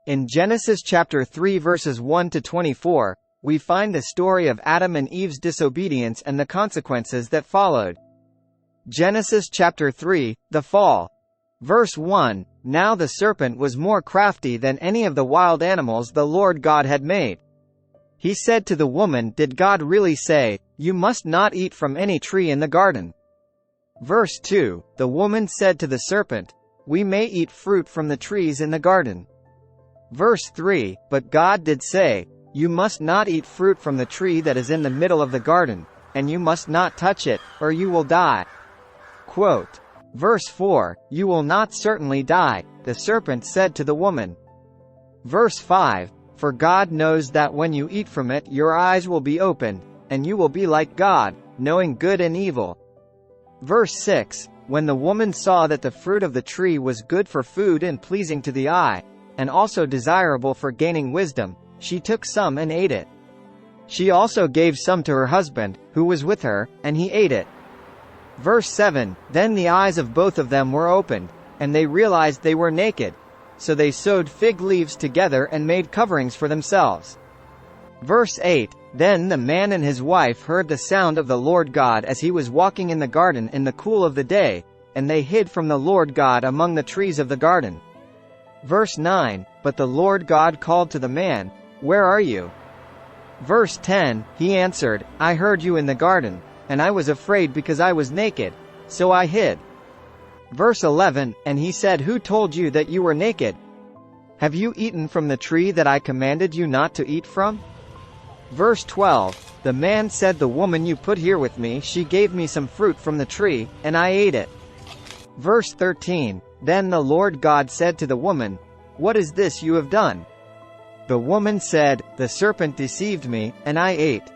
In Genesis chapter 3 verses 1 to 24, we find the story of Adam and Eve's disobedience and the consequences that followed. Genesis chapter 3, the fall. Verse 1, Now the serpent was more crafty than any of the wild animals the Lord God had made. He said to the woman, Did God really say, You must not eat from any tree in the garden? Verse 2, The woman said to the serpent, We may eat fruit from the trees in the garden. Verse 3, But God did say, You must not eat fruit from the tree that is in the middle of the garden, and you must not touch it, or you will die. Quote. Verse 4, You will not certainly die, the serpent said to the woman. Verse 5, For God knows that when you eat from it your eyes will be opened, and you will be like God, knowing good and evil. Verse 6, When the woman saw that the fruit of the tree was good for food and pleasing to the eye, and also desirable for gaining wisdom, she took some and ate it. She also gave some to her husband, who was with her, and he ate it. Verse 7, Then the eyes of both of them were opened, and they realized they were naked. So they sewed fig leaves together and made coverings for themselves. Verse 8, Then the man and his wife heard the sound of the Lord God as he was walking in the garden in the cool of the day, and they hid from the Lord God among the trees of the garden. Verse 9, But the Lord God called to the man, Where are you? Verse 10, He answered, I heard you in the garden, and I was afraid because I was naked, so I hid. Verse 11, And he said, Who told you that you were naked? Have you eaten from the tree that I commanded you not to eat from? Verse 12, The man said, The woman you put here with me, she gave me some fruit from the tree, and I ate it. Verse 13, Then the Lord God said to the woman, What is this you have done? The woman said, The serpent deceived me, and I ate.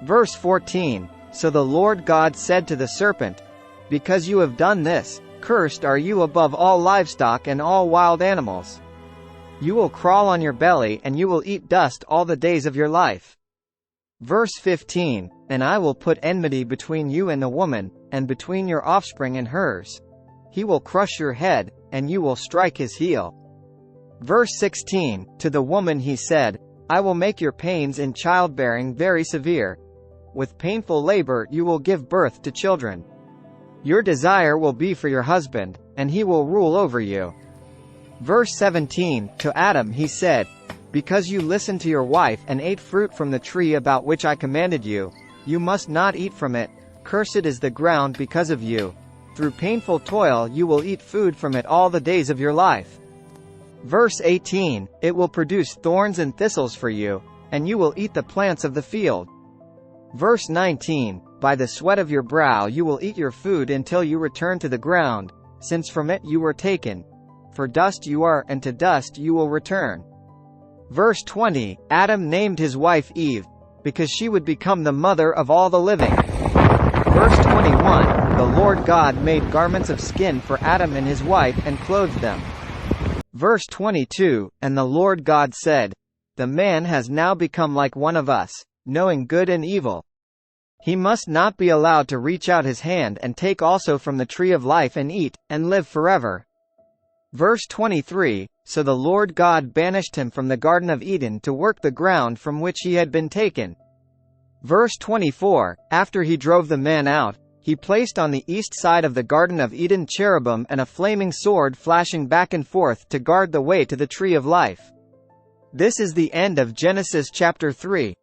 Verse 14, So the Lord God said to the serpent, Because you have done this, cursed are you above all livestock and all wild animals. You will crawl on your belly and you will eat dust all the days of your life. Verse 15, And I will put enmity between you and the woman, and between your offspring and hers. He will crush your head, and you will strike his heel. Verse 16, To the woman he said, I will make your pains in childbearing very severe. With painful labor you will give birth to children. Your desire will be for your husband, and he will rule over you. Verse 17, To Adam he said, Because you listened to your wife and ate fruit from the tree about which I commanded you, you must not eat from it, cursed is the ground because of you. Through painful toil you will eat food from it all the days of your life. Verse 18, It will produce thorns and thistles for you, and you will eat the plants of the field. Verse 19, By the sweat of your brow you will eat your food until you return to the ground, since from it you were taken. For dust you are, and to dust you will return. Verse 20, Adam named his wife Eve, because she would become the mother of all the living. Verse 21, The Lord God made garments of skin for Adam and his wife and clothed them. Verse 22, And the Lord God said, The man has now become like one of us, knowing good and evil. He must not be allowed to reach out his hand and take also from the tree of life and eat, and live forever. Verse 23, So the Lord God banished him from the Garden of Eden to work the ground from which he had been taken. Verse 24, After he drove the man out, he placed on the east side of the Garden of Eden cherubim and a flaming sword flashing back and forth to guard the way to the tree of life. This is the end of Genesis chapter 3.